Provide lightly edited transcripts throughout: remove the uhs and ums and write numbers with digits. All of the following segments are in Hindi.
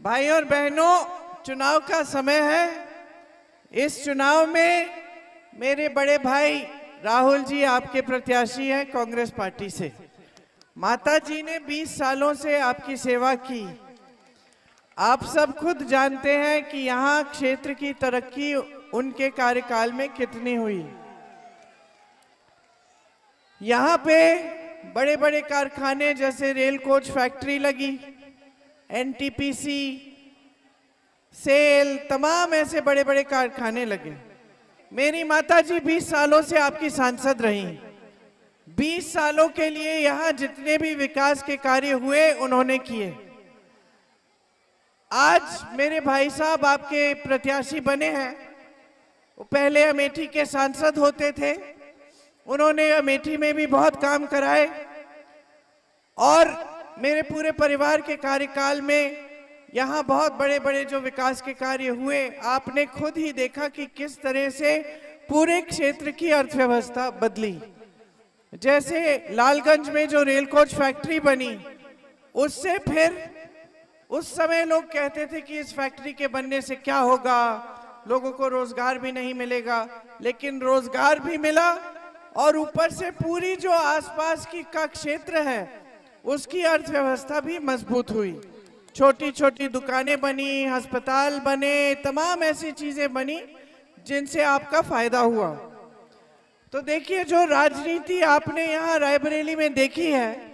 भाई और बहनों, चुनाव का समय है। इस चुनाव में मेरे बड़े भाई राहुल जी आपके प्रत्याशी हैं कांग्रेस पार्टी से। माता जी ने 20 सालों से आपकी सेवा की। आप सब खुद जानते हैं कि यहाँ क्षेत्र की तरक्की उनके कार्यकाल में कितनी हुई। यहाँ पे बड़े बड़े कारखाने जैसे रेल कोच फैक्ट्री लगी, एनटीपीसी, सेल, तमाम ऐसे बड़े बड़े कारखाने लगे। मेरी माताजी 20 सालों से आपकी सांसद रही। 20 सालों के लिए यहाँ जितने भी विकास के कार्य हुए उन्होंने किए। आज मेरे भाई साहब आपके प्रत्याशी बने हैं। वो पहले अमेठी के सांसद होते थे, उन्होंने अमेठी में भी बहुत काम कराए और मेरे पूरे परिवार के कार्यकाल में यहाँ बहुत बड़े बड़े जो विकास के कार्य हुए, आपने खुद ही देखा कि किस तरह से पूरे क्षेत्र की अर्थव्यवस्था बदली। जैसे लालगंज में जो रेल कोच फैक्ट्री बनी, उससे फिर उस समय लोग कहते थे कि इस फैक्ट्री के बनने से क्या होगा, लोगों को रोजगार भी नहीं मिलेगा, लेकिन रोजगार भी मिला और ऊपर से पूरी जो आसपास की का क्षेत्र है उसकी अर्थव्यवस्था भी मजबूत हुई। छोटी छोटी दुकानें बनी, अस्पताल बने, तमाम ऐसी चीजें बनी जिनसे आपका फायदा हुआ। तो देखिए, जो राजनीति आपने यहाँ रायबरेली में देखी है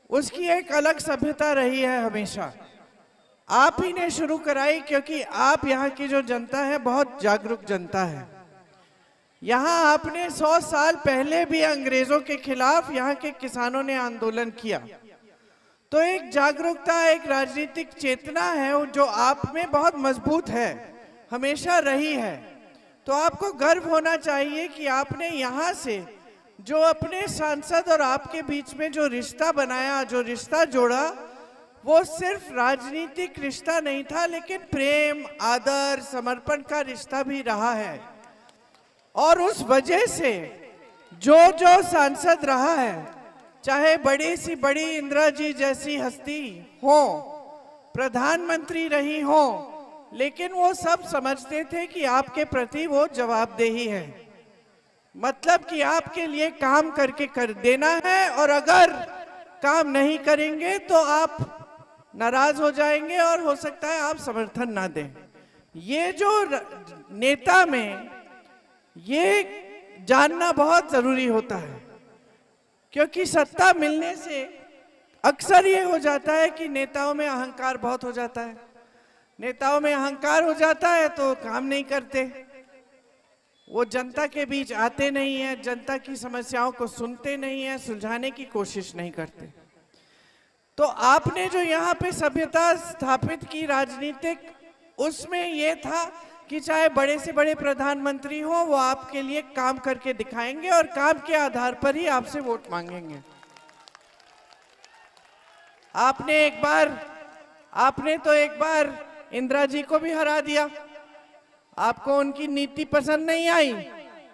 उसकी एक अलग सभ्यता रही है हमेशा। आप ही ने शुरू कराई, क्योंकि आप यहाँ की जो जनता है बहुत जागरूक जनता है। यहाँ आपने 100 साल पहले भी अंग्रेजों के खिलाफ यहाँ के किसानों ने आंदोलन किया। तो एक जागरूकता, एक राजनीतिक चेतना है जो आप में बहुत मजबूत है, हमेशा रही है। तो आपको गर्व होना चाहिए कि आपने यहाँ से जो अपने सांसद और आपके बीच में जो रिश्ता बनाया, जो रिश्ता जोड़ा, वो सिर्फ राजनीतिक रिश्ता नहीं था, लेकिन प्रेम, आदर, समर्पण का रिश्ता भी रहा है। और उस वजह से जो सांसद रहा है, चाहे बड़ी सी बड़ी इंदिरा जी जैसी हस्ती हो, प्रधानमंत्री रही हो, लेकिन वो सब समझते थे कि आपके प्रति वो जवाबदेही है। मतलब कि आपके लिए काम करके कर देना है, और अगर काम नहीं करेंगे तो आप नाराज हो जाएंगे और हो सकता है आप समर्थन ना दें। ये जो नेता में ये जानना बहुत जरूरी होता है, क्योंकि सत्ता मिलने से अक्सर ये हो जाता है कि नेताओं में अहंकार बहुत हो जाता है। नेताओं में अहंकार हो जाता है तो काम नहीं करते, वो जनता के बीच आते नहीं हैं, जनता की समस्याओं को सुनते नहीं हैं, सुलझाने की कोशिश नहीं करते। तो आपने जो यहाँ पे सभ्यता स्थापित की राजनीतिक, उसमें ये था कि चाहे बड़े से बड़े प्रधानमंत्री हो, वो आपके लिए काम करके दिखाएंगे और काम के आधार पर ही आपसे वोट मांगेंगे। आपने तो एक बार इंदिरा जी को भी हरा दिया। आपको उनकी नीति पसंद नहीं आई,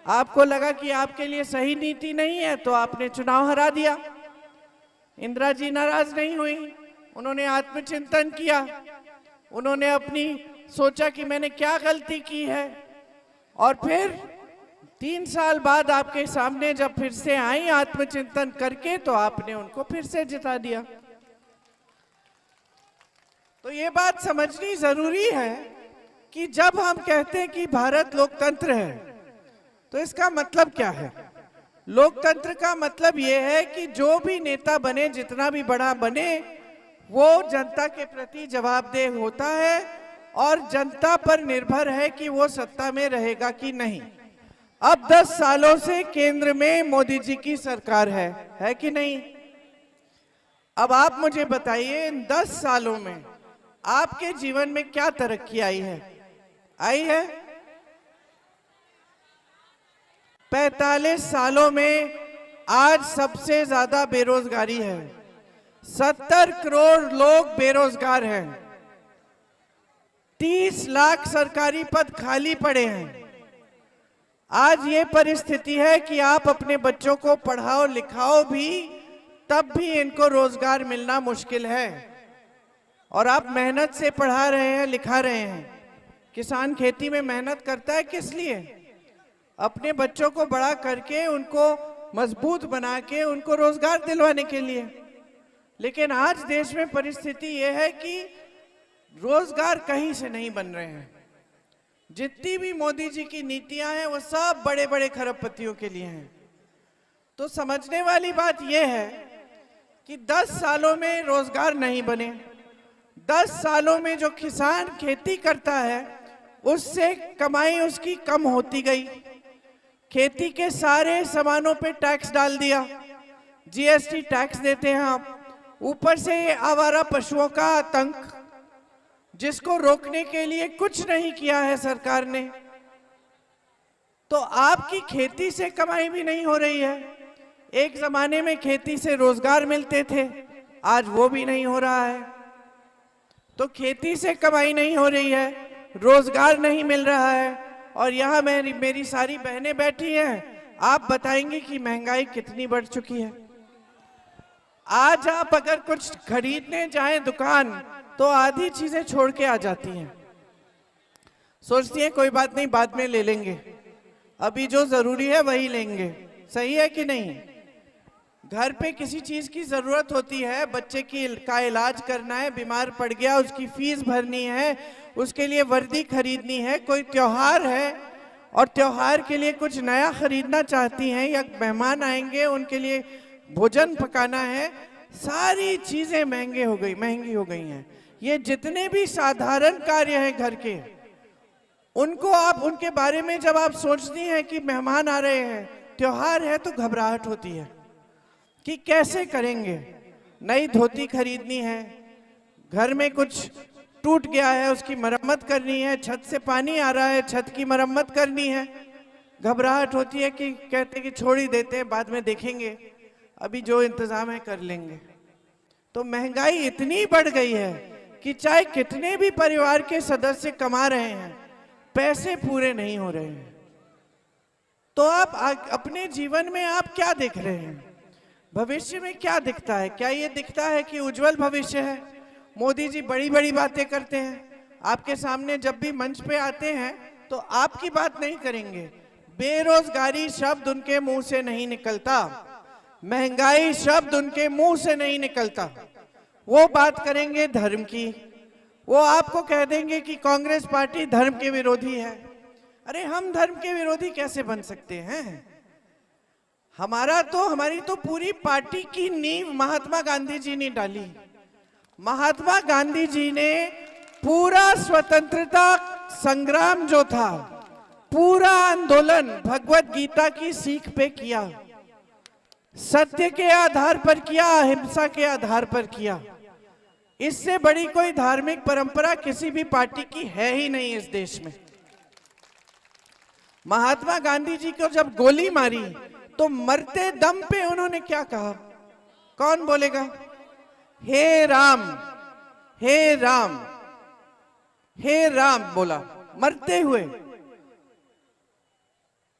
आपको लगा कि आपके लिए सही नीति नहीं है, तो आपने चुनाव हरा दिया। इंदिरा जी नाराज नहीं हुई, उन्होंने आत्मचिंतन किया, उन्होंने अपनी सोचा कि मैंने क्या गलती की है, और फिर 3 साल बाद आपके सामने जब फिर से आई आत्मचिंतन करके, तो आपने उनको फिर से जिता दिया। तो ये बात समझनी जरूरी है कि जब हम कहते हैं कि भारत लोकतंत्र है, तो इसका मतलब क्या है। लोकतंत्र का मतलब ये है कि जो भी नेता बने, जितना भी बड़ा बने, वो जनता के प्रति जवाबदेह होता है और जनता पर निर्भर है कि वो सत्ता में रहेगा कि नहीं। अब 10 सालों से केंद्र में मोदी जी की सरकार है कि नहीं। अब आप मुझे बताइए, इन 10 सालों में आपके जीवन में क्या तरक्की आई है? 45 सालों में आज सबसे ज्यादा बेरोजगारी है। 70 करोड़ लोग बेरोजगार हैं। 30 लाख सरकारी पद खाली पड़े हैं। आज ये परिस्थिति है कि आप अपने बच्चों को पढ़ाओ लिखाओ भी, तब भी इनको रोजगार मिलना मुश्किल है। और आप मेहनत से पढ़ा रहे हैं, लिखा रहे हैं। किसान खेती में मेहनत करता है किस लिए? अपने बच्चों को बड़ा करके, उनको मजबूत बना के, उनको रोजगार दिलवाने के लिए। लेकिन आज देश में परिस्थिति यह है कि रोजगार कहीं से नहीं बन रहे हैं। जितनी भी मोदी जी की नीतियां हैं वो सब बड़े बड़े खरबपतियों के लिए हैं। तो समझने वाली बात यह है कि 10 सालों में रोजगार नहीं बने। 10 सालों में जो किसान खेती करता है उससे कमाई उसकी कम होती गई। खेती के सारे सामानों पे टैक्स डाल दिया, जीएसटी टैक्स देते हैं आप। ऊपर से आवारा पशुओं का आतंक, जिसको रोकने के लिए कुछ नहीं किया है सरकार ने। तो आपकी खेती से कमाई भी नहीं हो रही है। एक जमाने में खेती से रोजगार मिलते थे, आज वो भी नहीं हो रहा है। तो खेती से कमाई नहीं हो रही है, रोजगार नहीं मिल रहा है। और यहाँ मेरी सारी बहनें बैठी हैं, आप बताएंगे कि महंगाई कितनी बढ़ चुकी है। आज आप अगर कुछ खरीदने जाएं दुकान, तो आधी चीजें छोड़ के आ जाती हैं। सोचती हैं कोई बात नहीं, बाद में ले लेंगे, अभी जो जरूरी है वही लेंगे। सही है कि नहीं? घर पे किसी चीज की जरूरत होती है, बच्चे का इलाज करना है, बीमार पड़ गया, उसकी फीस भरनी है, उसके लिए वर्दी खरीदनी है, कोई त्योहार है और त्योहार के लिए कुछ नया खरीदना चाहती हैं, या मेहमान आएंगे उनके लिए भोजन पकाना है, सारी चीजें महंगी हो गई हैं। ये जितने भी साधारण कार्य हैं घर के, उनको आप उनके बारे में जब आप सोचती हैं कि मेहमान आ रहे हैं, त्योहार है, तो घबराहट होती है कि कैसे करेंगे। नई धोती खरीदनी है, घर में कुछ टूट गया है उसकी मरम्मत करनी है, छत से पानी आ रहा है छत की मरम्मत करनी है। घबराहट होती है कि कहते कि छोड़ ही देते हैं, बाद में देखेंगे, अभी जो इंतजाम है कर लेंगे। तो महंगाई इतनी बढ़ गई है कि चाहे कितने भी परिवार के सदस्य कमा रहे हैं, पैसे पूरे नहीं हो रहे हैं। तो आप अपने जीवन में आप क्या देख रहे हैं? भविष्य में क्या दिखता है? क्या ये दिखता है कि उज्जवल भविष्य है? मोदी जी बड़ी बड़ी बातें करते हैं, आपके सामने जब भी मंच पे आते हैं तो आपकी बात नहीं करेंगे। बेरोजगारी शब्द उनके मुंह से नहीं निकलता, महंगाई शब्द उनके मुंह से नहीं निकलता। वो बात करेंगे धर्म की। वो आपको कह देंगे कि कांग्रेस पार्टी धर्म के विरोधी है। अरे हम धर्म के विरोधी कैसे बन सकते हैं? हमारी तो पूरी पार्टी की नींव महात्मा गांधी जी ने डाली। महात्मा गांधी जी ने पूरा स्वतंत्रता संग्राम जो था, पूरा आंदोलन भगवत गीता की सीख पे किया, सत्य के आधार पर किया, अहिंसा के आधार पर किया। इससे बड़ी कोई धार्मिक परंपरा किसी भी पार्टी की है ही नहीं इस देश में। महात्मा गांधी जी को जब गोली मारी तो मरते दम पे उन्होंने क्या कहा? कौन बोलेगा? हे राम, हे राम, हे राम बोला मरते हुए।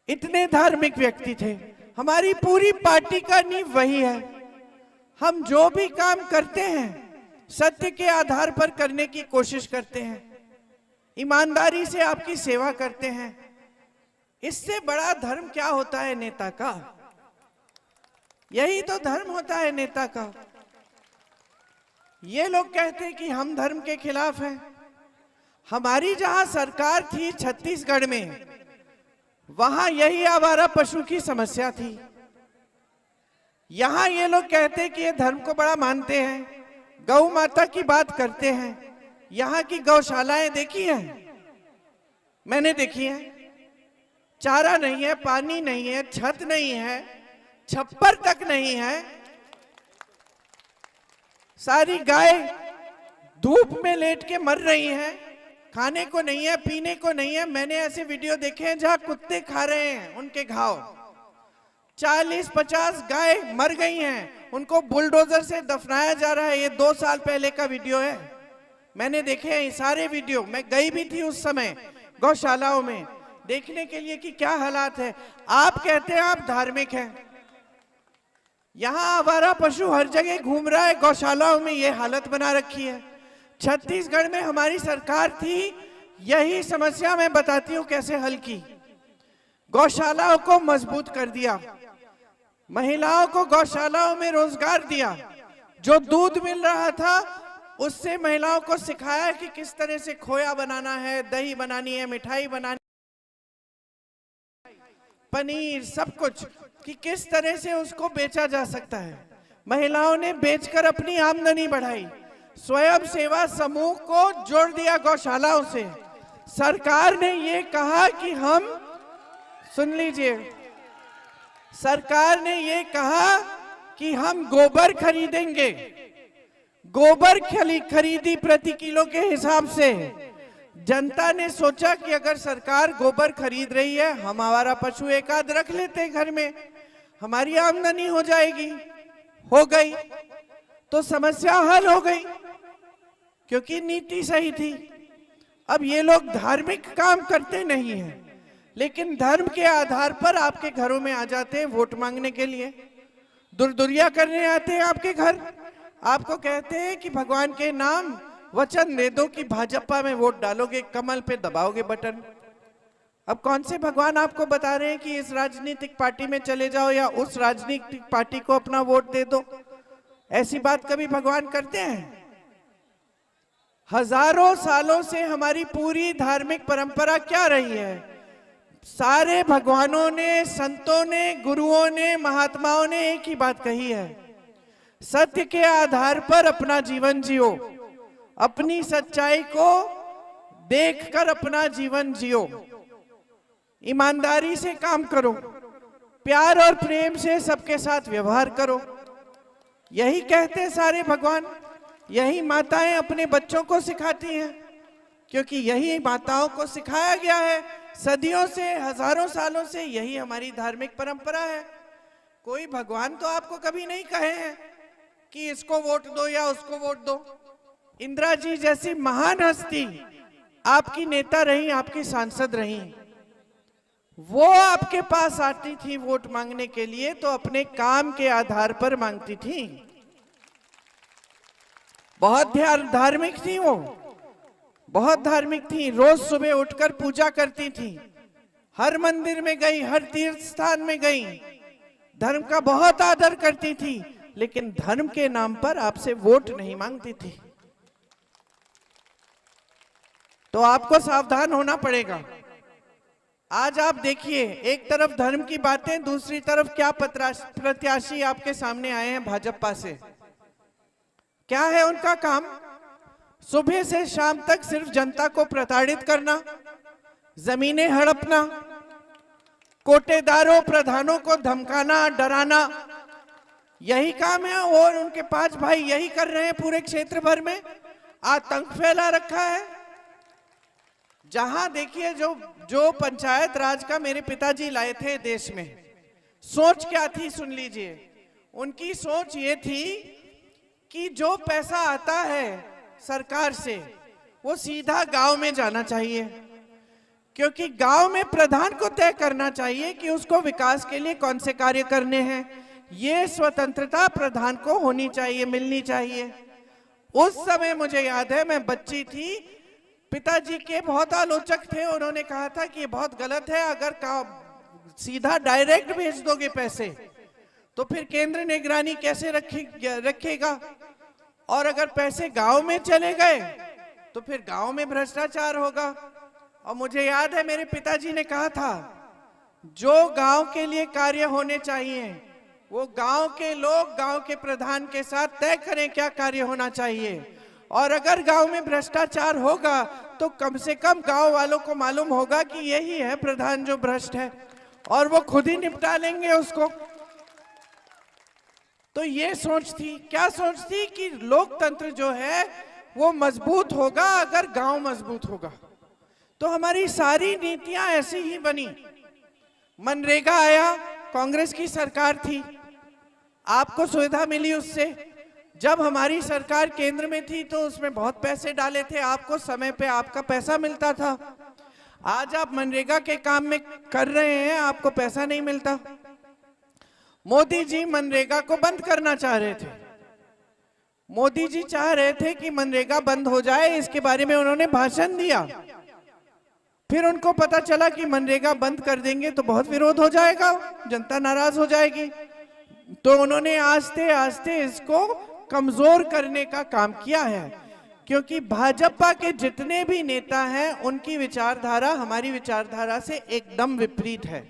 इतने धार्मिक व्यक्ति थे। हमारी पूरी पार्टी का नींव वही है। हम जो भी काम करते हैं सत्य के आधार पर करने की कोशिश करते हैं, ईमानदारी से आपकी सेवा करते हैं। इससे बड़ा धर्म क्या होता है नेता का? यही तो धर्म होता है नेता का। ये लोग कहते हैं कि हम धर्म के खिलाफ हैं। हमारी जहां सरकार थी छत्तीसगढ़ में, वहां यही आवारा पशु की समस्या थी। यहां ये लोग कहते हैं कि ये धर्म को बड़ा मानते हैं, गौ माता की बात करते हैं। यहां की गौशालाएं देखी हैं? मैंने देखी हैं। चारा नहीं है, पानी नहीं है, छत नहीं है, छप्पर तक नहीं है। सारी गाय धूप में लेट के मर रही हैं, खाने को नहीं है, पीने को नहीं है। मैंने ऐसे वीडियो देखे हैं जहां कुत्ते खा रहे हैं उनके घाव। 40-50 गाय मर गई हैं, उनको बुलडोजर से दफनाया जा रहा है। ये 2 साल पहले का वीडियो है, मैंने देखे हैं सारे वीडियो। मैं गई भी थी उस समय गौशालाओं में देखने के लिए कि क्या हालात है। आप कहते हैं आप धार्मिक हैं, यहां आवारा पशु हर जगह घूम रहा है, गौशालाओं में ये हालत बना रखी है। छत्तीसगढ़ में हमारी सरकार थी, यही समस्या मैं बताती हूं कैसे हल की। गौशालाओं को मजबूत कर दिया, महिलाओं को गौशालाओं में रोजगार दिया, जो दूध मिल रहा था उससे महिलाओं को सिखाया कि किस तरह से खोया बनाना है, दही बनानी है, मिठाई बनानी, पनीर, सब कुछ, कि किस तरह से उसको बेचा जा सकता है। महिलाओं ने बेचकर अपनी आमदनी बढ़ाई, स्वयं सेवा समूह को जोड़ दिया गौशालाओं से। सरकार ने ये कहा कि हम, सुन लीजिए, सरकार ने ये कहा कि हम गोबर खरीदेंगे, गोबर खरीदी प्रति किलो के हिसाब से। जनता ने सोचा कि अगर सरकार गोबर खरीद रही है, हम हमारा पशु एक आध रख लेते घर में, हमारी आमदनी हो जाएगी। हो गई तो समस्या हल हो गई, क्योंकि नीति सही थी। अब ये लोग धार्मिक काम करते नहीं हैं, लेकिन धर्म के आधार पर आपके घरों में आ जाते हैं वोट मांगने के लिए, दुर्दुरिया करने आते हैं आपके घर। आपको कहते हैं कि भगवान के नाम वचन दे दो कि भाजपा में वोट डालोगे, कमल पे दबाओगे बटन। अब कौन से भगवान आपको बता रहे हैं कि इस राजनीतिक पार्टी में चले जाओ या उस राजनीतिक पार्टी को अपना वोट दे दो? ऐसी बात कभी भगवान करते हैं? हजारों सालों से हमारी पूरी धार्मिक परंपरा क्या रही है? सारे भगवानों ने, संतों ने, गुरुओं ने, महात्माओं ने एक ही बात कही है, सत्य के आधार पर अपना जीवन जियो, अपनी सच्चाई को देखकर अपना जीवन जियो, ईमानदारी से काम करो, प्यार और प्रेम से सबके साथ व्यवहार करो। यही कहते हैं सारे भगवान, यही माताएं अपने बच्चों को सिखाती हैं, क्योंकि यही माताओं को सिखाया गया है सदियों से, हजारों सालों से। यही हमारी धार्मिक परंपरा है। कोई भगवान तो आपको कभी नहीं कहे हैं कि इसको वोट दो या उसको वोट दो। इंदिरा जी जैसी महान हस्ती आपकी नेता रही, आपकी सांसद रही, वो आपके पास आती थी वोट मांगने के लिए तो अपने काम के आधार पर मांगती थी। बहुत धार्मिक थी वो, बहुत धार्मिक थी। रोज सुबह उठकर पूजा करती थी, हर मंदिर में गई, हर तीर्थ स्थान में गई, धर्म का बहुत आदर करती थी, लेकिन धर्म के नाम पर आपसे वोट नहीं मांगती थी। तो आपको सावधान होना पड़ेगा। आज आप देखिए, एक तरफ धर्म की बातें, दूसरी तरफ क्या प्रत्याशी आपके सामने आए हैं भाजपा से। क्या है उनका काम? सुबह से शाम तक सिर्फ जनता को प्रताड़ित करना, जमीनें हड़पना, कोटेदारों प्रधानों को धमकाना, डराना, यही काम है। और उनके 5 भाई यही कर रहे हैं पूरे क्षेत्र भर में, आतंक फैला रखा है। जहां देखिए, जो पंचायत राज का मेरे पिताजी लाए थे देश में, सोच क्या थी सुन लीजिए। उनकी सोच ये थी कि जो पैसा आता है सरकार से वो सीधा गांव में जाना चाहिए, क्योंकि गांव में प्रधान को तय करना चाहिए कि उसको विकास के लिए कौन से कार्य करने हैं। ये स्वतंत्रता प्रधान को होनी चाहिए, मिलनी चाहिए। उस समय मुझे याद है, मैं बच्ची थी, पिताजी के बहुत आलोचक थे, उन्होंने कहा था कि ये बहुत गलत है, अगर सीधा डायरेक्ट भेज दोगे पैसे तो फिर केंद्र निगरानी कैसे रखेगा, और अगर पैसे गांव में चले गए तो फिर गांव में भ्रष्टाचार होगा। और मुझे याद है मेरे पिताजी ने कहा था, जो गांव के लिए कार्य होने चाहिए वो गांव के लोग गांव के प्रधान के साथ तय करें क्या कार्य होना चाहिए, और अगर गांव में भ्रष्टाचार होगा तो कम से कम गांव वालों को मालूम होगा कि यही है प्रधान जो भ्रष्ट है, और वो खुद ही निपटा लेंगे उसको। तो ये सोच थी। क्या सोच थी? कि लोकतंत्र जो है वो मजबूत होगा अगर गांव मजबूत होगा। तो हमारी सारी नीतियां ऐसी ही बनी। मनरेगा आया, कांग्रेस की सरकार थी, आपको सुविधा मिली उससे। जब हमारी सरकार केंद्र में थी तो उसमें बहुत पैसे डाले थे, आपको समय पे आपका पैसा मिलता था। आज आप मनरेगा के काम में कर रहे हैं, आपको पैसा नहीं मिलता। मोदी जी मनरेगा को बंद करना चाह रहे थे, मोदी जी चाह रहे थे कि मनरेगा बंद हो जाए, इसके बारे में उन्होंने भाषण दिया। फिर उनको पता चला कि मनरेगा बंद कर देंगे तो बहुत विरोध हो जाएगा, जनता नाराज हो जाएगी, तो उन्होंने आस्ते आस्ते इसको कमजोर करने का काम किया है। क्योंकि भाजपा के जितने भी नेता हैं उनकी विचारधारा हमारी विचारधारा से एकदम विपरीत है।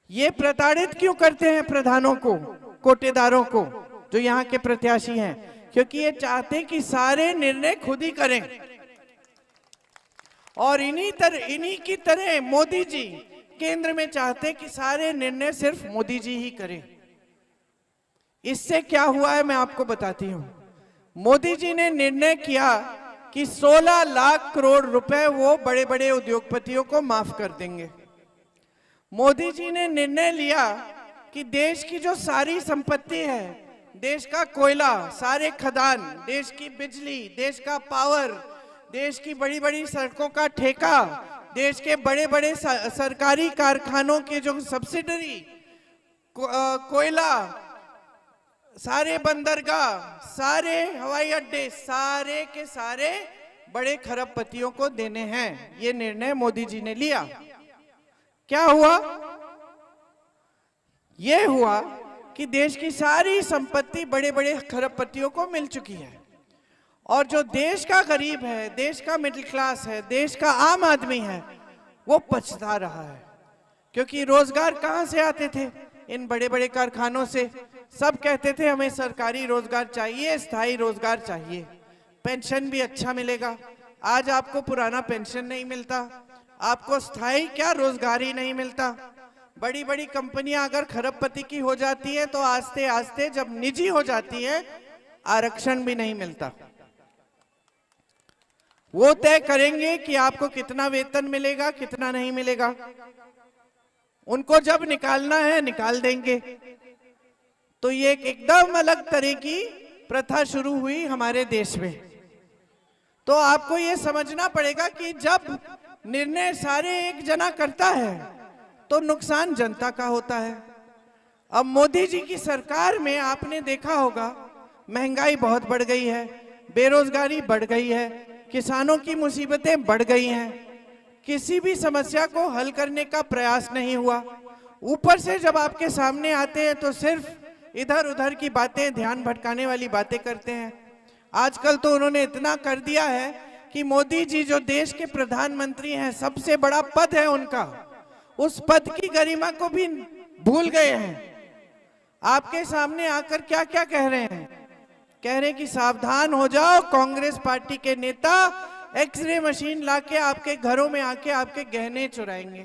ये प्रताड़ित क्यों करते हैं प्रधानों को, कोटेदारों को, जो यहाँ के प्रत्याशी हैं? क्योंकि ये चाहते कि सारे निर्णय खुद ही करें और इन्हीं की तरह मोदी जी केंद्र में चाहते कि सारे निर्णय सिर्फ मोदी जी ही करें। इससे क्या हुआ है मैं आपको बताती हूं। मोदी जी ने निर्णय किया कि 16 लाख करोड़ रुपए वो बड़े बड़े उद्योगपतियों को माफ कर देंगे। मोदी जी ने निर्णय लिया कि देश की जो सारी संपत्ति है, देश का कोयला, सारे खदान, देश की बिजली, देश का पावर, देश की बड़ी बड़ी सड़कों का ठेका, देश के बड़े बड़े सरकारी कारखानों के जो सब्सिडरी, कोयला, सारे बंदरगाह, सारे हवाई अड्डे, सारे के सारे बड़े खरबपतियों को देने हैं। ये निर्णय मोदी जी ने लिया। क्या हुआ? ये हुआ कि देश की सारी संपत्ति बड़े बड़े खरबपतियों को मिल चुकी है और जो देश का गरीब है, देश का मिडिल क्लास है, देश का आम आदमी है, वो पछता रहा है। क्योंकि रोजगार कहां से आते थे? इन बड़े बड़े कारखानों से। सब कहते थे हमें सरकारी रोजगार चाहिए, स्थायी रोजगार चाहिए, पेंशन भी अच्छा मिलेगा। आज आपको पुराना पेंशन नहीं मिलता, आपको स्थायी क्या रोजगार ही नहीं मिलता। बड़ी बड़ी कंपनियां अगर खरबपति की हो जाती है तो आस्ते आस्ते जब निजी हो जाती है आरक्षण भी नहीं मिलता। वो तय करेंगे कि आपको कितना वेतन मिलेगा, कितना नहीं मिलेगा। उनको जब निकालना है निकाल देंगे। तो ये एकदम अलग तरह की प्रथा शुरू हुई हमारे देश में। तो आपको ये समझना पड़ेगा कि जब निर्णय सारे एक जना करता है तो नुकसान जनता का होता है। अब मोदी जी की सरकार में आपने देखा होगा महंगाई बहुत बढ़ गई है, बेरोजगारी बढ़ गई है, किसानों की मुसीबतें बढ़ गई हैं, किसी भी समस्या को हल करने का प्रयास नहीं हुआ। ऊपर से जब आपके सामने आते हैं तो सिर्फ इधर उधर की बातें, ध्यान भटकाने वाली बातें करते हैं। आजकल तो उन्होंने इतना कर दिया है कि मोदी जी जो देश के प्रधानमंत्री हैं, सबसे बड़ा पद है उनका, उस पद की गरिमा को भी भूल गए हैं। आपके सामने आकर क्या क्या कह रहे हैं? कह रहे हैं कि सावधान हो जाओ, कांग्रेस पार्टी के नेता एक्सरे मशीन लाके आपके घरों में आके आपके गहने चुराएंगे।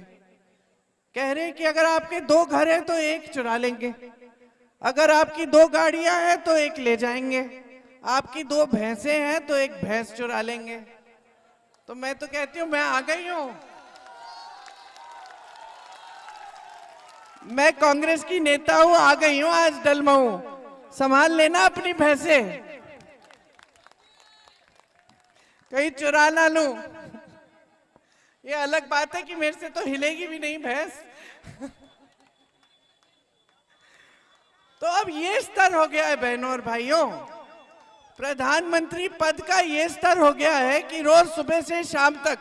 कह रहे हैं कि अगर आपके 2 घर हैं तो एक चुरा लेंगे, अगर आपकी 2 गाड़ियां हैं तो एक ले जाएंगे, आपकी 2 भैंसें हैं तो एक भैंस चुरा लेंगे। तो मैं तो कहती हूं मैं आ गई हूं, मैं कांग्रेस की नेता हूं, आ गई हूं आज डलमऊ, संभाल लेना अपनी भैंसें, कहीं चुरा ना लूं। ये अलग बात है कि मेरे से तो हिलेगी भी नहीं भैंस। तो अब ये स्तर हो गया है बहनों और भाइयों, प्रधानमंत्री पद का ये स्तर हो गया है कि रोज सुबह से शाम तक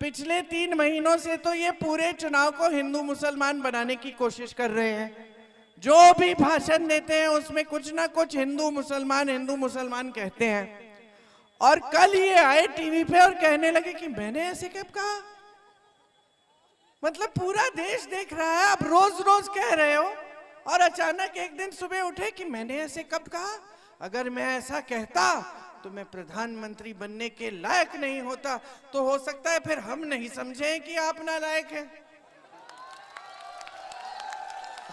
पिछले 3 महीनों से तो ये पूरे चुनाव को हिंदू मुसलमान बनाने की कोशिश कर रहे हैं। जो भी भाषण देते हैं उसमें कुछ ना कुछ हिंदू मुसलमान कहते हैं। और कल ये आए टीवी पे और कहने लगे कि मैंने ऐसे कब कहा? मतलब पूरा देश देख रहा है, आप रोज रोज कह रहे हो और अचानक एक दिन सुबह उठे कि मैंने ऐसे कब कहा? अगर मैं ऐसा कहता तो मैं प्रधानमंत्री बनने के लायक नहीं होता। तो हो सकता है फिर हम नहीं समझे कि आप नालायक हैं।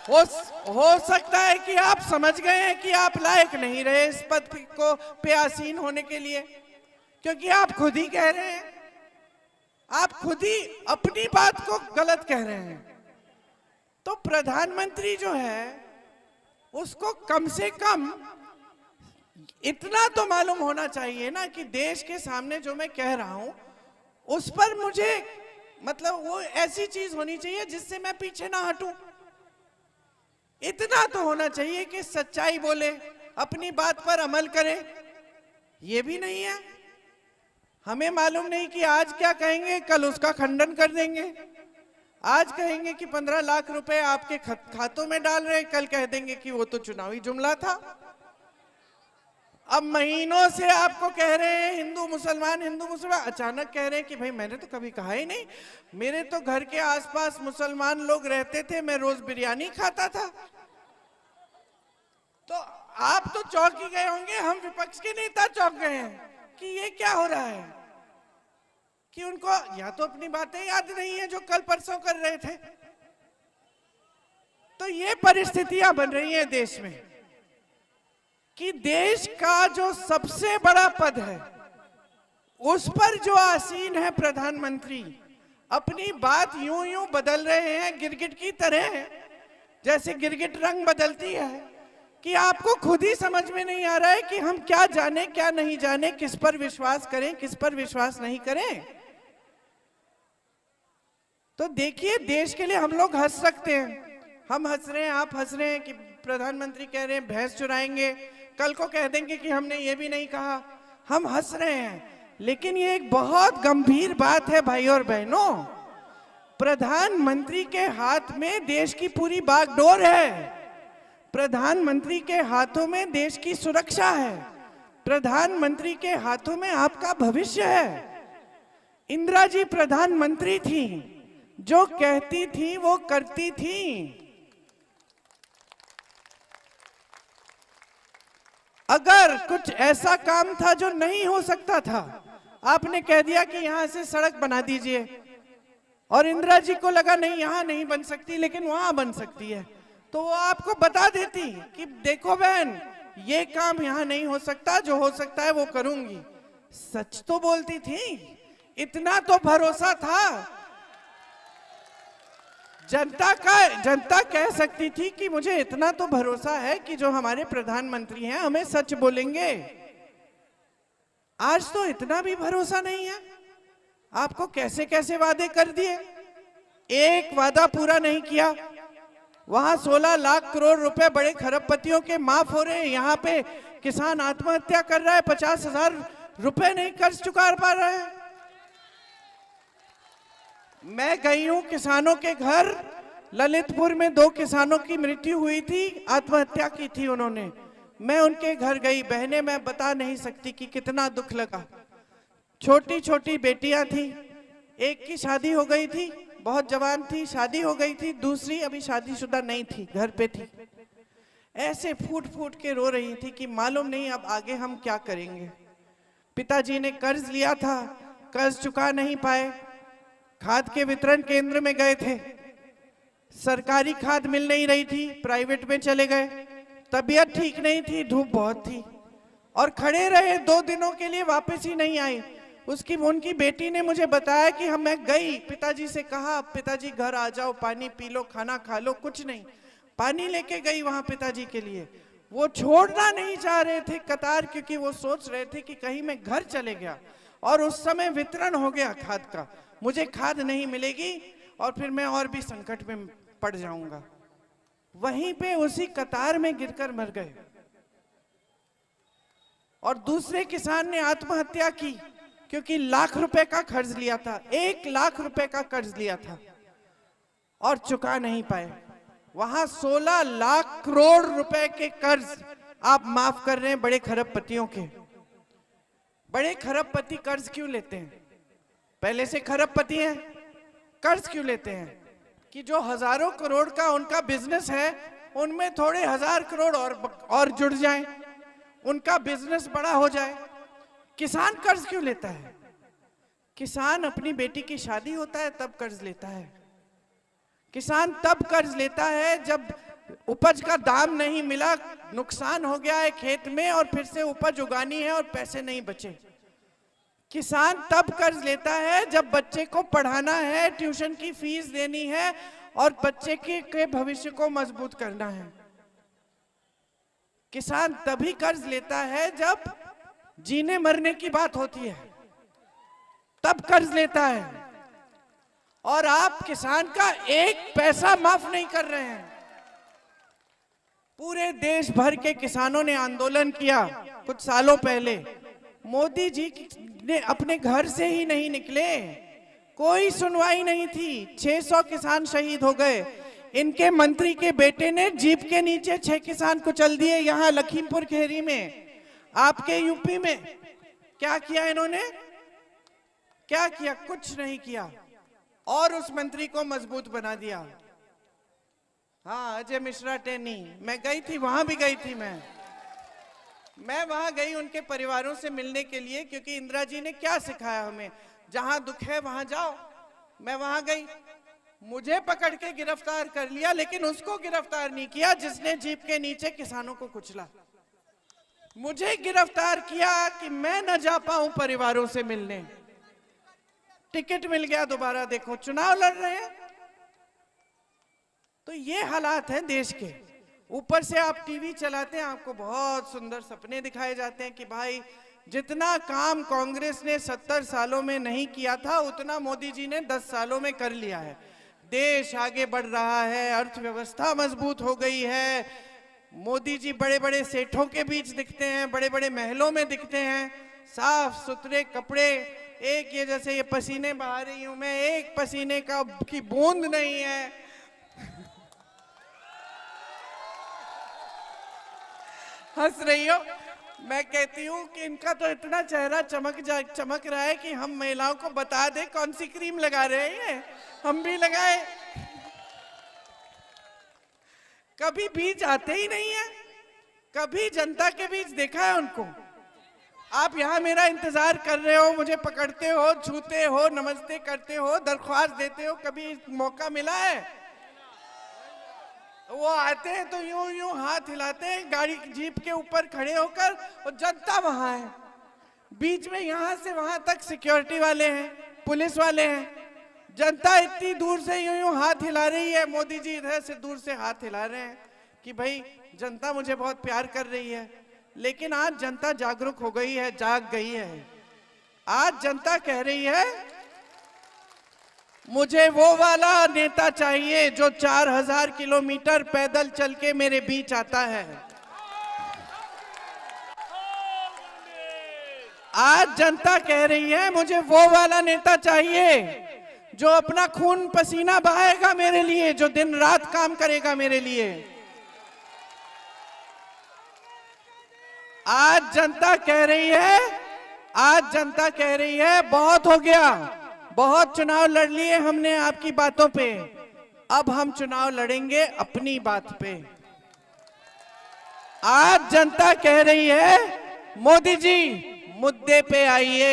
हो सकता है कि आप समझ गए हैं कि आप लायक नहीं रहे इस पद को पे आसीन होने के लिए, क्योंकि आप खुद ही कह रहे हैं, आप खुद ही अपनी बात को गलत कह रहे हैं। तो प्रधानमंत्री जो है उसको कम से कम इतना तो मालूम होना चाहिए ना कि देश के सामने जो मैं कह रहा हूं उस पर मुझे मतलब वो ऐसी चीज होनी चाहिए जिससे मैं पीछे ना हटूं। इतना तो होना चाहिए कि सच्चाई बोले, अपनी बात पर अमल करें, ये भी नहीं है। हमें मालूम नहीं कि आज क्या कहेंगे, कल उसका खंडन कर देंगे। आज कहेंगे कि 15 लाख रुपए आपके खातों में डाल रहे हैं, कल कह देंगे कि वो तो चुनावी जुमला था। अब महीनों से आपको कह रहे हैं हिंदू मुसलमान, अचानक कह रहे हैं कि भाई मैंने तो कभी कहा ही नहीं, मेरे तो घर के आसपास मुसलमान लोग रहते थे, मैं रोज बिरयानी खाता था। तो आप तो चौंक ही गए होंगे, हम विपक्ष के नेता चौंक गए हैं कि ये क्या हो रहा है, कि उनको या तो अपनी बातें याद नहीं है जो कल परसों कर रहे थे। तो ये परिस्थितियां बन रही हैं देश में कि देश का जो सबसे बड़ा पद है उस पर जो आसीन है प्रधानमंत्री, अपनी बात यूं यूं बदल रहे हैं गिरगिट की तरह, जैसे गिरगिट रंग बदलती है, कि आपको खुद ही समझ में नहीं आ रहा है कि हम क्या जाने क्या नहीं जाने, किस पर विश्वास करें किस पर विश्वास नहीं करें। तो देखिए, देश के लिए हम लोग हंस सकते हैं, हम हंस रहे हैं, आप हंस रहे हैं कि प्रधानमंत्री कह रहे हैं भैंस चुराएंगे, कल को कह देंगे कि हमने ये भी नहीं कहा, हम हंस रहे हैं। लेकिन ये एक बहुत गंभीर बात है भाई और बहनों। प्रधानमंत्री के हाथ में देश की पूरी बागडोर है, प्रधानमंत्री के हाथों में देश की सुरक्षा है, प्रधानमंत्री के हाथों में आपका भविष्य है। इंदिरा जी प्रधानमंत्री थी, जो कहती थी वो करती थी। अगर कुछ ऐसा काम था जो नहीं हो सकता था, आपने कह दिया कि यहां से सड़क बना दीजिए, और इंदिरा जी को लगा नहीं यहां नहीं बन सकती लेकिन वहां बन सकती है, तो वो आपको बता देती कि देखो बहन ये काम यहां नहीं हो सकता, जो हो सकता है वो करूंगी। सच तो बोलती थी, इतना तो भरोसा था। जनता कह सकती थी कि मुझे इतना तो भरोसा है कि जो हमारे प्रधानमंत्री हैं हमें सच बोलेंगे। आज तो इतना भी भरोसा नहीं है। आपको कैसे कैसे वादे कर दिए, एक वादा पूरा नहीं किया। वहां 16 लाख करोड़ रुपए बड़े खरबपतियों के माफ हो रहे हैं, यहाँ पे किसान आत्महत्या कर रहा है, 50,000 रुपए नहीं कर्ज चुका पा रहा है। मैं गई हूं किसानों के घर, ललितपुर में 2 किसानों की मृत्यु हुई थी, आत्महत्या की थी उन्होंने। मैं उनके घर गई, बहनें मैं बता नहीं सकती कि कितना दुख लगा। छोटी छोटी बेटियां थी, एक की शादी हो गई थी, बहुत जवान थी, शादी हो गई थी, दूसरी अभी शादीशुदा नहीं थी, घर पे थी। ऐसे फूट फूट के रो रही थी कि मालूम नहीं अब आगे हम क्या करेंगे। पिताजी ने कर्ज लिया था, कर्ज चुका नहीं पाए, खाद के वितरण केंद्र में गए थे, सरकारी खाद मिल नहीं रही थी, प्राइवेट में चले गए, तबीयत ठीक नहीं थी, धूप बहुत थी, और खड़े रहे 2 दिनों के लिए, वापस ही नहीं आई। उनकी बेटी ने मुझे बताया कि मैं गई, पिताजी से कहा पिताजी घर आ जाओ, पानी पी लो, खाना खा लो, कुछ नहीं, पानी लेके गई वहां पिताजी के लिए। वो छोड़ना नहीं चाह रहे थे कतार, क्योंकि वो सोच रहे थे कि कहीं मैं घर चले गया और उस समय वितरण हो गया खाद का, मुझे खाद नहीं मिलेगी और फिर मैं और भी संकट में पड़ जाऊंगा। वहीं पे उसी कतार में गिरकर मर गए। और दूसरे किसान ने आत्महत्या की, क्योंकि लाख रुपए का कर्ज लिया था, 1 लाख रुपए का कर्ज लिया था और चुका नहीं पाए। वहां 16 लाख करोड़ रुपए के कर्ज आप माफ कर रहे हैं बड़े खरबपतियों के। बड़े खरबपति कर्ज क्यों लेते हैं? पहले से खरबपति हैं, कर्ज क्यों लेते हैं? कि जो हजारों करोड़ का उनका बिजनेस है उनमें थोड़े 1000 करोड़ और जुड़ जाएं, उनका बिजनेस बड़ा हो जाए। किसान कर्ज क्यों लेता है? किसान अपनी बेटी की शादी होता है तब कर्ज लेता है। किसान तब कर्ज लेता है जब उपज का दाम नहीं मिला, नुकसान हो गया है खेत में और फिर से उपज उगानी है और पैसे नहीं बचे। किसान तब कर्ज लेता है जब बच्चे को पढ़ाना है, ट्यूशन की फीस देनी है और बच्चे के भविष्य को मजबूत करना है। किसान तभी कर्ज लेता है जब जीने मरने की बात होती है, तब कर्ज लेता है। और आप किसान का 1 पैसा माफ नहीं कर रहे हैं। पूरे देश भर के किसानों ने आंदोलन किया कुछ सालों पहले। मोदी जी ने अपने घर से ही नहीं निकले, कोई सुनवाई नहीं थी। 600 किसान शहीद हो गए। इनके मंत्री के बेटे ने जीप के नीचे 6 किसान कुचल दिए यहां लखीमपुर खीरी में। आपके यूपी में क्या किया इन्होंने? क्या किया? कुछ नहीं किया। और उस मंत्री को मजबूत बना दिया। हाँ, अजय मिश्रा टेनी, मैं गई थी, वहां भी गई थी। मैं वहां गई उनके परिवारों से मिलने के लिए, क्योंकि इंदिरा जी ने क्या सिखाया हमें, जहां दुख है वहां जाओ। मैं वहां गई, मुझे पकड़ के गिरफ्तार कर लिया, लेकिन उसको गिरफ्तार नहीं किया जिसने जीप के नीचे किसानों को कुचला। मुझे गिरफ्तार किया कि मैं न जा पाऊं परिवारों से मिलने। टिकट मिल गया, दोबारा देखो चुनाव लड़ रहे हैं। तो ये हालात हैं देश के। ऊपर से आप टीवी चलाते हैं, आपको बहुत सुंदर सपने दिखाए जाते हैं कि भाई जितना काम कांग्रेस ने 70 सालों में नहीं किया था, उतना मोदी जी ने 10 सालों में कर लिया है। देश आगे बढ़ रहा है, अर्थव्यवस्था मजबूत हो गई है। मोदी जी बड़े बड़े सेठों के बीच दिखते हैं, बड़े बड़े महलों में दिखते हैं, साफ सुथरे कपड़े। एक ये जैसे ये पसीने बहा रही हूं मैं, एक पसीने की बूंद नहीं है। हंस रही हो? मैं कहती हूँ कि इनका तो इतना चेहरा चमक रहा है कि हम महिलाओं को बता दे कौन सी क्रीम लगा रहे हैं, हम भी लगाए। कभी बीच आते ही नहीं है, कभी जनता के बीच देखा है उनको? आप यहाँ मेरा इंतजार कर रहे हो, मुझे पकड़ते हो, छूते हो, नमस्ते करते हो, दरख्वास्त देते हो, कभी मौका मिला है? वो आते हैं तो यूं यूं हाथ हिलाते हैं गाड़ी जीप के ऊपर खड़े होकर, और जनता वहां है। बीच में यहां से वहां तक सिक्योरिटी वाले हैं, पुलिस वाले हैं। जनता इतनी दूर से यूं यूं हाथ हिला रही है, मोदी जी इधर से दूर से हाथ हिला रहे हैं कि भाई जनता मुझे बहुत प्यार कर रही है। लेकिन आज जनता जागरूक हो गई है, जाग गई है। आज जनता कह रही है मुझे वो वाला नेता चाहिए जो 4000 किलोमीटर पैदल चल के मेरे बीच आता है। आज जनता कह रही है मुझे वो वाला नेता चाहिए जो अपना खून पसीना बहाएगा मेरे लिए, जो दिन रात काम करेगा मेरे लिए। आज जनता कह रही है बहुत हो गया, बहुत चुनाव लड़ लिए हमने आपकी बातों पे, अब हम चुनाव लड़ेंगे अपनी बात पे। आज जनता कह रही है मोदी जी मुद्दे पे आइए।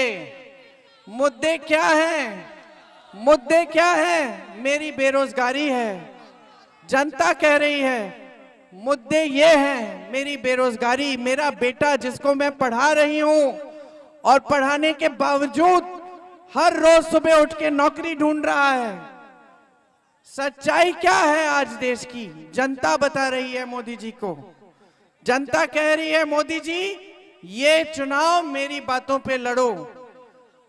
मुद्दे क्या हैं? मुद्दे क्या हैं? मेरी बेरोजगारी है। जनता कह रही है मुद्दे ये हैं, मेरी बेरोजगारी, मेरा बेटा जिसको मैं पढ़ा रही हूं और पढ़ाने के बावजूद हर रोज सुबह उठ के नौकरी ढूंढ रहा है। सच्चाई क्या है आज देश की? जनता बता रही है मोदी जी को। जनता कह रही है मोदी जी ये चुनाव मेरी बातों पे लड़ो,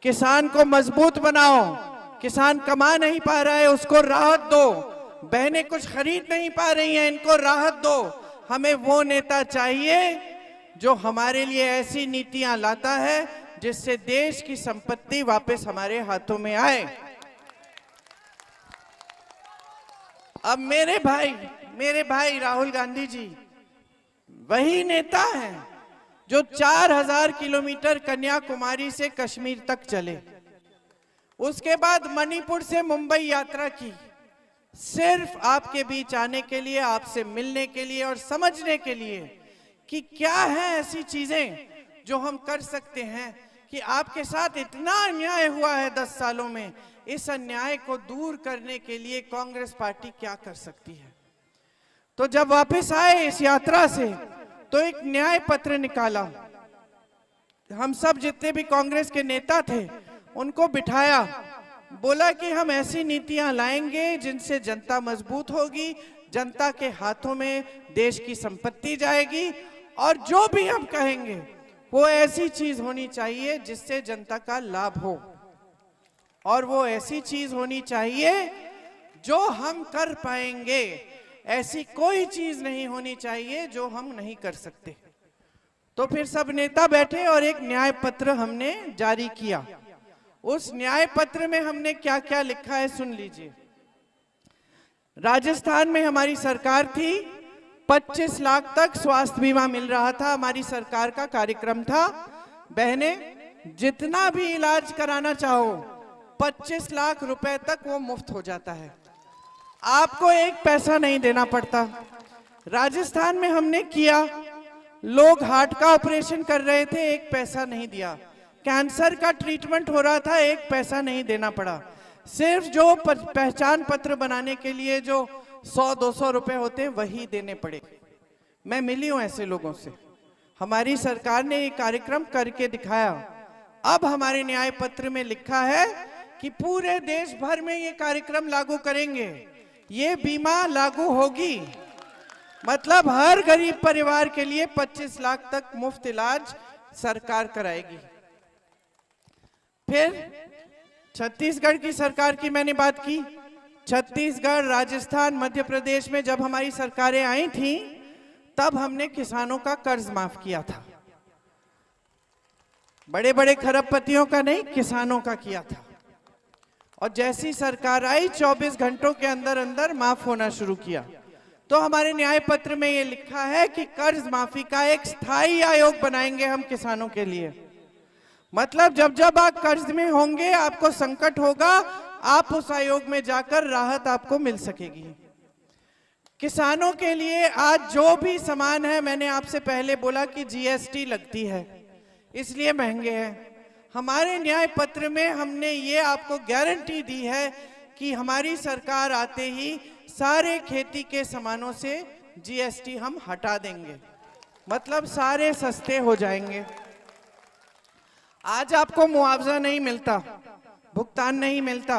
किसान को मजबूत बनाओ, किसान कमा नहीं पा रहा है उसको राहत दो, बहनें कुछ खरीद नहीं पा रही हैं इनको राहत दो। हमें वो नेता चाहिए जो हमारे लिए ऐसी नीतियां लाता है जिससे देश की संपत्ति वापस हमारे हाथों में आए। अब मेरे भाई राहुल गांधी जी वही नेता हैं जो 4000 किलोमीटर कन्याकुमारी से कश्मीर तक चले, उसके बाद मणिपुर से मुंबई यात्रा की, सिर्फ आपके बीच आने के लिए, आपसे मिलने के लिए और समझने के लिए कि क्या है ऐसी चीजें जो हम कर सकते हैं कि आपके साथ इतना अन्याय हुआ है 10 सालों में, इस अन्याय को दूर करने के लिए कांग्रेस पार्टी क्या कर सकती है। तो जब वापस आए इस यात्रा से तो एक न्याय पत्र निकाला। हम सब जितने भी कांग्रेस के नेता थे उनको बिठाया, बोला कि हम ऐसी नीतियां लाएंगे जिनसे जनता मजबूत होगी, जनता के हाथों में देश की संपत्ति जाएगी, और जो भी हम कहेंगे वो ऐसी चीज होनी चाहिए जिससे जनता का लाभ हो, और वो ऐसी चीज होनी चाहिए जो हम कर पाएंगे। ऐसी कोई चीज नहीं होनी चाहिए जो हम नहीं कर सकते। तो फिर सब नेता बैठे और एक न्याय पत्र हमने जारी किया। उस न्याय पत्र में हमने क्या क्या लिखा है सुन लीजिए। राजस्थान में हमारी सरकार थी, 25 लाख तक स्वास्थ्य बीमा मिल रहा था, हमारी सरकार का कार्यक्रम था। बहने, जितना भी इलाज कराना चाहो 25 लाख रुपए तक वो मुफ्त हो जाता है, आपको एक पैसा नहीं देना पड़ता। राजस्थान में हमने किया, लोग हार्ट का ऑपरेशन कर रहे थे, एक पैसा नहीं दिया। कैंसर का ट्रीटमेंट हो रहा था, एक पैसा नहीं देना पड़ा। सिर्फ जो पहचान पत्र बनाने के लिए जो 100-200 रुपए होते हैं वही देने पड़े। मैं मिली हूं ऐसे लोगों से। हमारी सरकार ने ये कार्यक्रम करके दिखाया। अब हमारे न्याय पत्र में लिखा है कि पूरे देश भर में ये कार्यक्रम लागू करेंगे, ये बीमा लागू होगी। मतलब हर गरीब परिवार के लिए 25 लाख तक मुफ्त इलाज सरकार कराएगी। फिर छत्तीसगढ़ की सरकार की मैंने बात की। छत्तीसगढ़, राजस्थान, मध्य प्रदेश में जब हमारी सरकारें आई थी तब हमने किसानों का कर्ज माफ किया था। बड़े बड़े खरबपतियों का नहीं, किसानों का किया था। और जैसी सरकार आई 24 घंटों के अंदर अंदर माफ होना शुरू किया। तो हमारे न्याय पत्र में ये लिखा है कि कर्ज माफी का एक स्थायी आयोग बनाएंगे हम किसानों के लिए। मतलब जब जब आप कर्ज में होंगे, आपको संकट होगा, आप उस आयोग में जाकर राहत आपको मिल सकेगी। किसानों के लिए आज जो भी सामान है, मैंने आपसे पहले बोला कि जीएसटी लगती है, इसलिए महंगे हैं। हमारे न्याय पत्र में हमने ये आपको गारंटी दी है कि हमारी सरकार आते ही सारे खेती के सामानों से जीएसटी हम हटा देंगे, मतलब सारे सस्ते हो जाएंगे। आज आपको मुआवजा नहीं मिलता, भुगतान नहीं मिलता,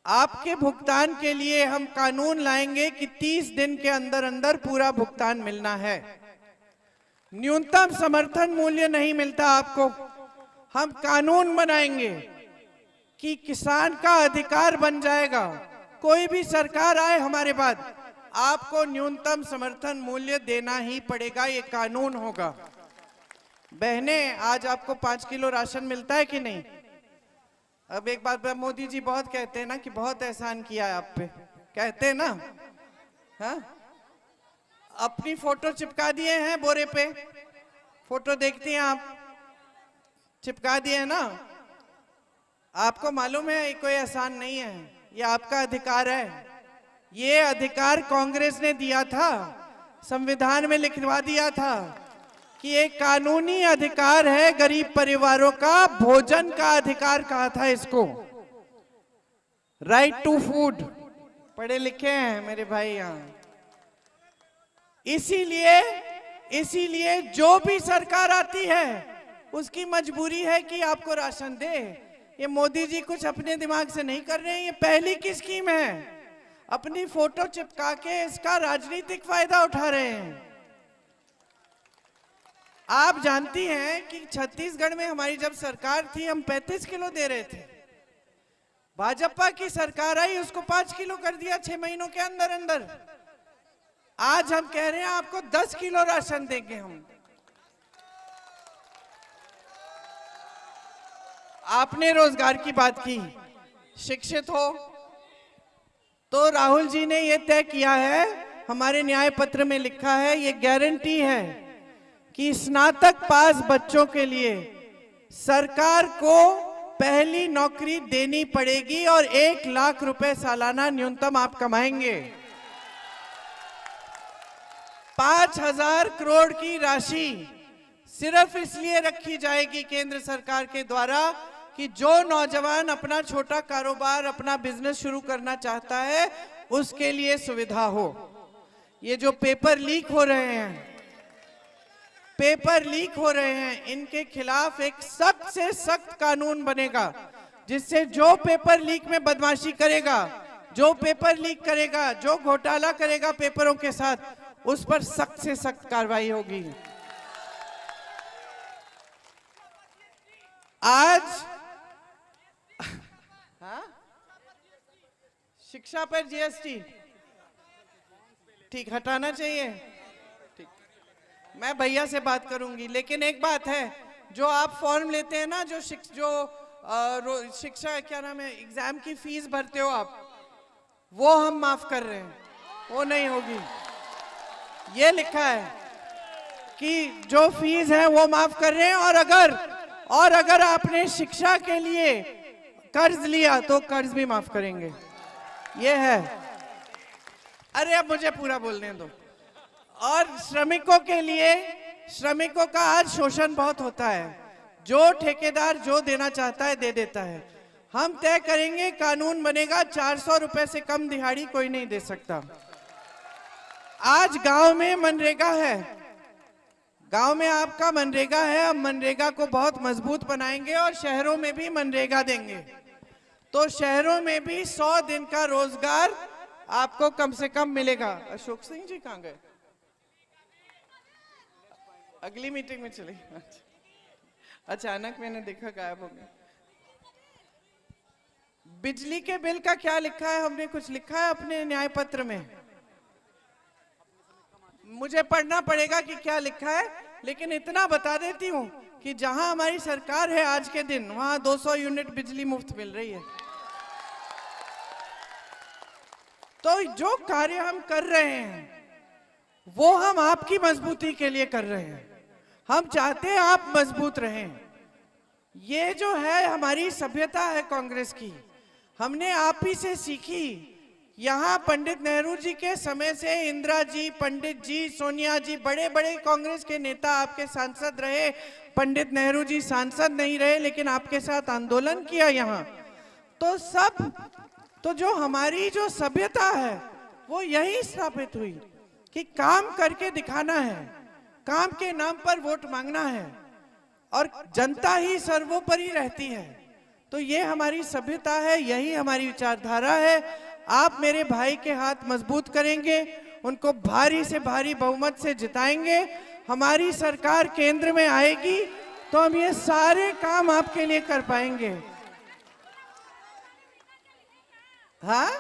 आपके भुगतान के लिए हम कानून लाएंगे कि 30 दिन के अंदर अंदर पूरा भुगतान मिलना है। न्यूनतम समर्थन मूल्य नहीं मिलता आपको, हम कानून बनाएंगे कि किसान का अधिकार बन जाएगा। कोई भी सरकार आए हमारे बाद, आपको न्यूनतम समर्थन मूल्य देना ही पड़ेगा, ये कानून होगा। बहने, आज आपको 5 किलो राशन मिलता है कि नहीं? अब एक बात, मोदी जी बहुत कहते हैं ना कि बहुत एहसान किया है आप पे, कहते हैं ना, हाँ? अपनी फोटो चिपका दिए हैं बोरे पे, फोटो देखती हैं आप, चिपका दिए हैं ना। आपको मालूम है ये कोई एहसान नहीं है, ये आपका अधिकार है। ये अधिकार कांग्रेस ने दिया था, संविधान में लिखवा दिया था कि एक कानूनी अधिकार है गरीब परिवारों का, भोजन का अधिकार कहा था इसको, राइट टू फूड। पढ़े लिखे हैं मेरे भाई यहाँ। इसीलिए जो भी सरकार आती है उसकी मजबूरी है कि आपको राशन दे। ये मोदी जी कुछ अपने दिमाग से नहीं कर रहे हैं, ये पहली की स्कीम है। अपनी फोटो चिपका के इसका राजनीतिक फायदा उठा रहे हैं। आप जानती हैं कि छत्तीसगढ़ में हमारी जब सरकार थी हम 35 किलो दे रहे थे, भाजपा की सरकार आई उसको 5 किलो कर दिया 6 महीनों के अंदर अंदर। आज हम कह रहे हैं आपको 10 किलो राशन देंगे हम। आपने रोजगार की बात की, शिक्षित हो तो राहुल जी ने यह तय किया है, हमारे न्याय पत्र में लिखा है, ये गारंटी है कि स्नातक पास बच्चों के लिए सरकार को पहली नौकरी देनी पड़ेगी और 1 लाख रुपए सालाना न्यूनतम आप कमाएंगे। 5,000 करोड़ की राशि सिर्फ इसलिए रखी जाएगी केंद्र सरकार के द्वारा कि जो नौजवान अपना छोटा कारोबार, अपना बिजनेस शुरू करना चाहता है उसके लिए सुविधा हो। ये जो पेपर लीक हो रहे हैं, इनके खिलाफ एक सख्त से सख्त कानून बनेगा, जिससे जो पेपर लीक में बदमाशी करेगा, जो पेपर लीक करेगा, जो घोटाला करेगा पेपरों के साथ, उस पर सख्त से सख्त कार्रवाई होगी। आज हाँ? शिक्षा पर जीएसटी, ठीक, हटाना चाहिए। ठीक, मैं भैया से बात करूंगी। लेकिन एक बात है, जो आप फॉर्म लेते हैं ना, जो शिक्षा क्या नाम है, एग्जाम की फीस भरते हो आप, वो हम माफ कर रहे हैं, वो नहीं होगी। ये लिखा है कि जो फीस है वो माफ कर रहे हैं, और अगर आपने शिक्षा के लिए कर्ज लिया तो कर्ज भी माफ करेंगे। ये है। अरे अब मुझे पूरा बोलने दो। और श्रमिकों के लिए, श्रमिकों का आज शोषण बहुत होता है। जो ठेकेदार जो देना चाहता है दे देता है। हम तय करेंगे, कानून बनेगा, 400 रुपए से कम दिहाड़ी कोई नहीं दे सकता। आज गांव में मनरेगा है, गांव में आपका मनरेगा है, हम मनरेगा को बहुत मजबूत बनाएंगे और शहरों में भी मनरेगा देंगे। तो शहरों में भी 100 दिन का रोजगार आपको कम से कम मिलेगा। अशोक सिंह जी कहाँ गए? अगली मीटिंग में चले। अचानक मैंने देखा गायब हो गए। बिजली के बिल का क्या लिखा है? हमने कुछ लिखा है अपने न्याय पत्र में? मुझे पढ़ना पड़ेगा कि क्या लिखा है, लेकिन इतना बता देती हूँ कि जहां हमारी सरकार है आज के दिन, वहां 200 यूनिट बिजली मुफ्त मिल रही है। तो जो कार्य हम कर रहे हैं वो हम आपकी मजबूती के लिए कर रहे हैं। हम चाहते हैं आप मजबूत रहें। ये जो है हमारी सभ्यता है कांग्रेस की, हमने आप ही से सीखी। यहाँ पंडित नेहरू जी के समय से इंदिरा जी, पंडित जी, सोनिया जी, बड़े बड़े कांग्रेस के नेता आपके सांसद रहे। पंडित नेहरू जी सांसद नहीं रहे, लेकिन आपके साथ आंदोलन किया यहाँ। तो जो हमारी जो सभ्यता है वो यही स्थापित हुई कि काम करके दिखाना है, काम के नाम पर वोट मांगना है, और जनता ही सर्वोपरि रहती है। तो ये हमारी सभ्यता है, यही हमारी विचारधारा है। आप मेरे भाई के हाथ मजबूत करेंगे, उनको भारी से भारी बहुमत से जिताएंगे। हमारी सरकार केंद्र में आएगी तो हम ये सारे काम आपके लिए कर पाएंगे। हाँ,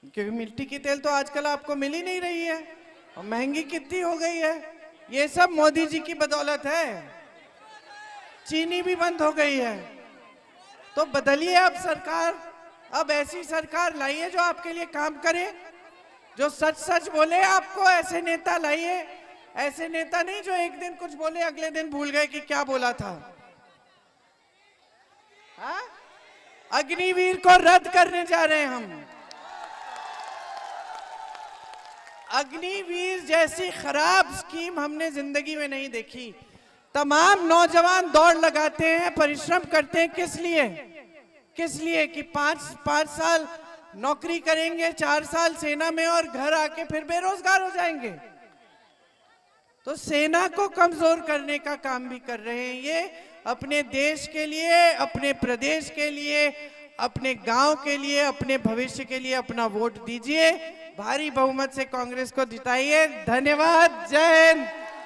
क्योंकि मिट्टी की तेल तो आजकल आपको मिल ही नहीं रही है, और महंगी कितनी हो गई है। ये सब मोदी जी की बदौलत है। चीनी भी बंद हो गई है। तो बदलिए अब सरकार, अब ऐसी सरकार लाइए जो आपके लिए काम करे, जो सच सच बोले। आपको ऐसे नेता लाइए, ऐसे नेता नहीं जो एक दिन कुछ बोले अगले दिन भूल गए कि क्या बोला था। हाँ? अग्निवीर को रद्द करने जा रहे हैं हम। अग्निवीर जैसी खराब स्कीम हमने जिंदगी में नहीं देखी। तमाम नौजवान दौड़ लगाते हैं, परिश्रम करते हैं, किस लिए? किस लिए? कि 5 साल नौकरी करेंगे, 4 साल सेना में, और घर आके फिर बेरोजगार हो जाएंगे। तो सेना को कमजोर करने का काम भी कर रहे हैं ये। अपने देश के लिए, अपने प्रदेश के लिए, अपने गांव के लिए, अपने भविष्य के लिए अपना वोट दीजिए। भारी बहुमत से कांग्रेस को जिताइए। धन्यवाद। जय हिंद।